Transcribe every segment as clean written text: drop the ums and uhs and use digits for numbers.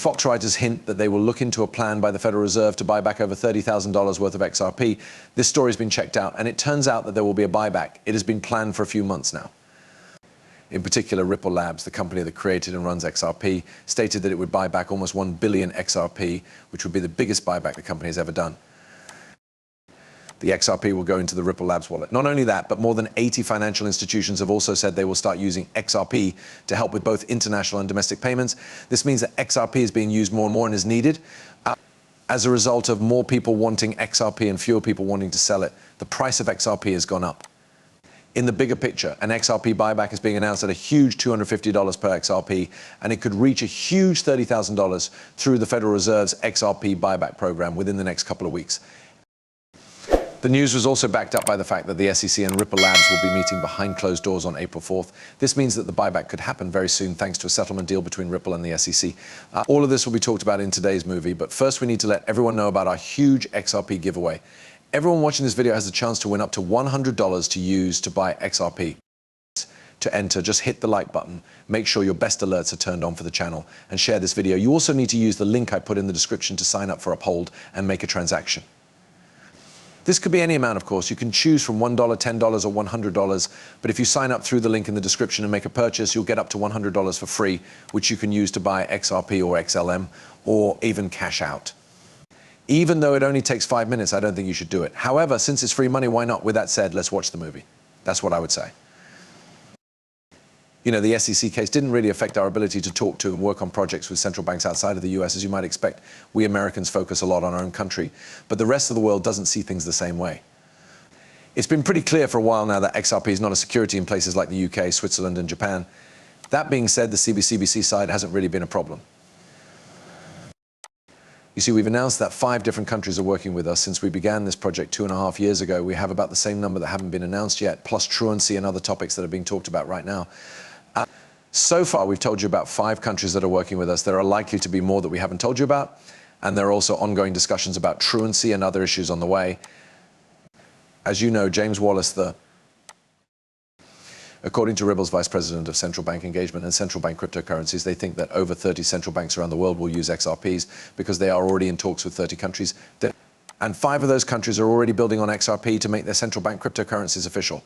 Fox writers hint that they will look into a plan by the Federal Reserve to buy back over $30,000 worth of XRP. This story has been checked out, and it turns out that there will be a buyback. It has been planned for a few months now. In particular, Ripple Labs, the company that created and runs XRP, stated that it would buy back almost 1 billion XRP, which would be the biggest buyback the company has ever done. The XRP will go into the Ripple Labs wallet. Not only that, but more than 80 financial institutions have also said they will start using XRP to help with both international and domestic payments. This means that XRP is being used more and more and is needed. As a result of more people wanting XRP and fewer people wanting to sell it, the price of XRP has gone up. In the bigger picture, an XRP buyback is being announced at a huge $250 per XRP, and it could reach a huge $30,000 through the Federal Reserve's XRP buyback program within the next couple of weeks. The news was also backed up by the fact that the SEC and Ripple Labs will be meeting behind closed doors on April 4th. This means that the buyback could happen very soon thanks to a settlement deal between Ripple and the SEC. All of this will be talked about in today's movie, but first we need to let everyone know about our huge XRP giveaway. Everyone watching this video has a chance to win up to $100 to use to buy XRP. To enter, just hit the like button, make sure your best alerts are turned on for the channel, and share this video. You also need to use the link I put in the description to sign up for Uphold and make a transaction. This could be any amount, of course. You can choose from $1, $10, or $100, but if you sign up through the link in the description and make a purchase, you'll get up to $100 for free, which you can use to buy XRP or XLM, or even cash out. Even though it only takes 5 minutes, I don't think you should do it. However, since it's free money, why not? With that said, let's watch the movie. That's what I would say. You know, the SEC case didn't really affect our ability to talk to and work on projects with central banks outside of the US. As you might expect, we Americans focus a lot on our own country, but the rest of the world doesn't see things the same way. It's been pretty clear for a while now that XRP is not a security in places like the UK, Switzerland, and Japan. That being said, the CBCBC side hasn't really been a problem. You see, we've announced that 5 different countries are working with us. Since we began this project 2.5 years ago, we have about the same number that haven't been announced yet, plus truancy and other topics that are being talked about right now. So far, we've told you about 5 countries that are working with us. There are likely to be more that we haven't told you about, and there are also ongoing discussions about truancy and other issues on the way. As you know, James Wallace, according to Ripple's Vice President of Central Bank Engagement and Central Bank Cryptocurrencies, they think that over 30 central banks around the world will use XRPs because they are already in talks with 30 countries. And 5 of those countries are already building on XRP to make their central bank cryptocurrencies official.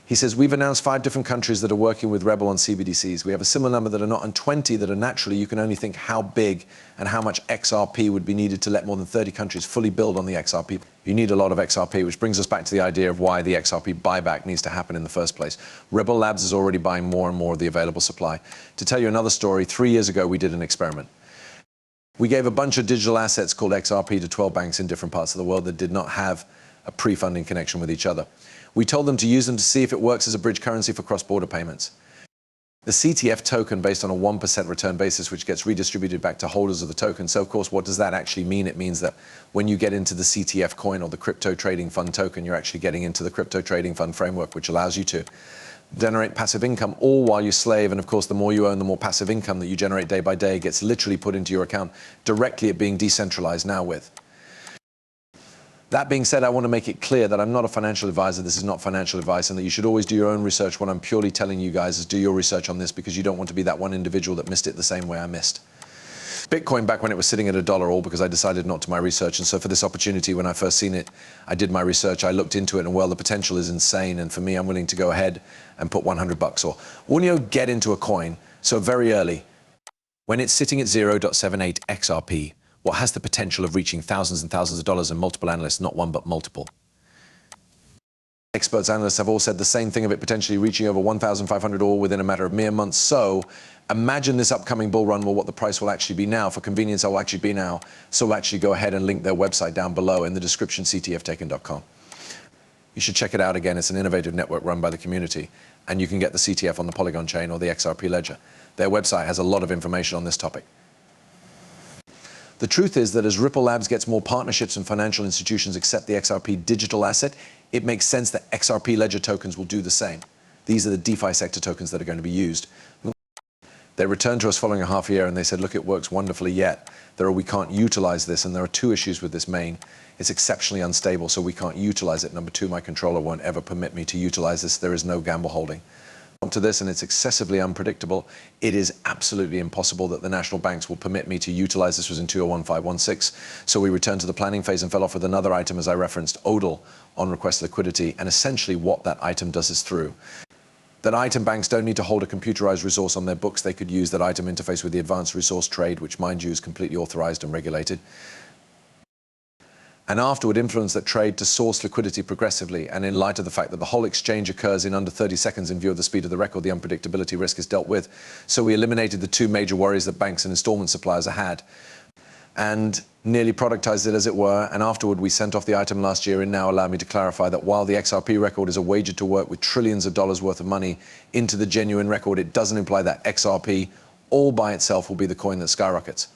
He says, we've announced 5 different countries that are working with Rebel on CBDCs. We have a similar number that are not, and 20 that are naturally. You can only think how big and how much XRP would be needed to let more than 30 countries fully build on the XRP. You need a lot of XRP, which brings us back to the idea of why the XRP buyback needs to happen in the first place. Rebel Labs is already buying more and more of the available supply. To tell you another story, 3 years ago, we did an experiment. We gave a bunch of digital assets called XRP to 12 banks in different parts of the world that did not have a pre-funding connection with each other. We told them to use them to see if it works as a bridge currency for cross-border payments. The CTF token based on a 1% return basis, which gets redistributed back to holders of the token. So, of course, what does that actually mean? It means that when you get into the CTF coin or the crypto trading fund token, you're actually getting into the crypto trading fund framework, which allows you to generate passive income all while you slave. And, of course, the more you own, the more passive income that you generate day by day gets literally put into your account directly at being decentralized now with. That being said, I want to make it clear that I'm not a financial advisor. This is not financial advice, and that you should always do your own research. What I'm purely telling you guys is do your research on this, because you don't want to be that one individual that missed it the same way I missed Bitcoin back when it was sitting at $1, all because I decided not to my research. And so for this opportunity, when I first seen it, I did my research, I looked into it, and well, the potential is insane. And for me, I'm willing to go ahead and put $100 or when you get into a coin, so very early, when it's sitting at 0.78 XRP, what has the potential of reaching thousands and thousands of dollars, and multiple analysts, not one but multiple. Experts, analysts have all said the same thing of it potentially reaching over 1,500 all within a matter of mere months. So imagine this upcoming bull run, well, what the price will actually be now. For convenience, I will actually be now. So actually go ahead and link their website down below in the description, ctftaken.com. You should check it out again. It's an innovative network run by the community, and you can get the CTF on the Polygon chain or the XRP ledger. Their website has a lot of information on this topic. The truth is that as Ripple Labs gets more partnerships and financial institutions accept the XRP digital asset, it makes sense that XRP ledger tokens will do the same. These are the DeFi sector tokens that are going to be used. They returned to us following a half year and they said, look, it works wonderfully yet. We can't utilize this, and there are 2 issues with this main. It's exceptionally unstable, so we can't utilize it. Number 2, my controller won't ever permit me to utilize this. There is no gamble holding. To this, and it's excessively unpredictable, it is absolutely impossible that the national banks will permit me to utilize. This was in 201516. So we returned to the planning phase and fell off with another item, as I referenced, ODL, on request liquidity. And essentially what that item does is through that item banks don't need to hold a computerized resource on their books. They could use that item interface with the advanced resource trade, which, mind you, is completely authorized and regulated, and afterward influence that trade to source liquidity progressively. And in light of the fact that the whole exchange occurs in under 30 seconds in view of the speed of the record, the unpredictability risk is dealt with. So we eliminated the two major worries that banks and installment suppliers had, and nearly productized it, as it were. And afterward, we sent off the item last year, and now allow me to clarify that while the XRP record is a wager to work with trillions of dollars worth of money into the genuine record, it doesn't imply that XRP all by itself will be the coin that skyrockets.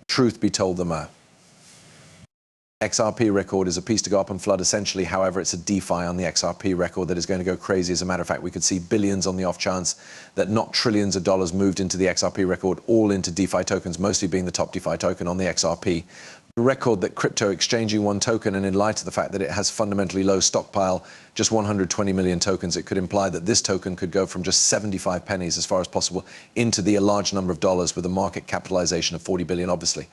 Truth be told, XRP record is a piece to go up and flood, essentially. However, it's a DeFi on the XRP record that is going to go crazy. As a matter of fact, we could see billions on the off chance that not trillions of dollars moved into the XRP record, all into DeFi tokens, mostly being the top DeFi token on the XRP. The record that crypto exchanging one token, and in light of the fact that it has fundamentally low stockpile, just 120 million tokens, it could imply that this token could go from just 75 pennies as far as possible into the large number of dollars with a market capitalization of 40 billion, obviously.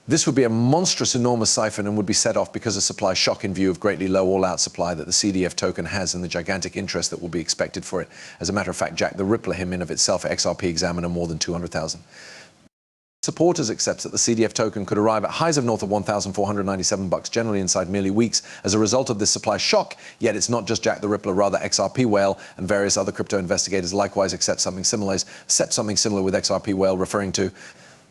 This would be a monstrous, enormous siphon and would be set off because of supply shock in view of greatly low all-out supply that the CDF token has and the gigantic interest that will be expected for it. As a matter of fact, Jack the Rippler, him in of itself, XRP Examiner, more than 200,000. Supporters accepts that the CDF token could arrive at highs of north of $1,497, generally inside merely weeks, as a result of this supply shock. Yet it's not just Jack the Rippler, rather XRP Whale and various other crypto investigators likewise accept something similar with XRP Whale, referring to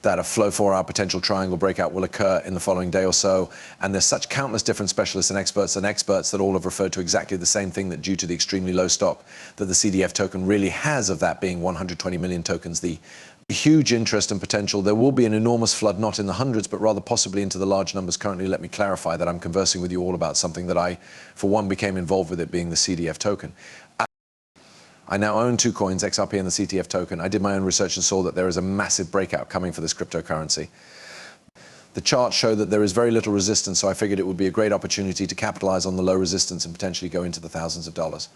that a flow 4-hour potential triangle breakout will occur in the following day or so. And there's such countless different specialists and experts that all have referred to exactly the same thing, that due to the extremely low stock that the CDF token really has, of that being 120 million tokens, the huge interest and potential, there will be an enormous flood, not in the hundreds, but rather possibly into the large numbers currently. Let me clarify that I'm conversing with you all about something that I, for one, became involved with, it being the CDF token. I now own two coins, XRP and the CTF token. I did my own research and saw that there is a massive breakout coming for this cryptocurrency. The charts show that there is very little resistance, so I figured it would be a great opportunity to capitalize on the low resistance and potentially go into the thousands of dollars.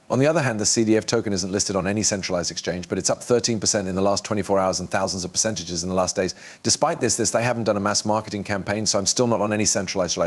On the other hand, the CDF token isn't listed on any centralized exchange, but it's up 13% in the last 24 hours and thousands of percentages in the last days. Despite this, they haven't done a mass marketing campaign, so I'm still not on any centralized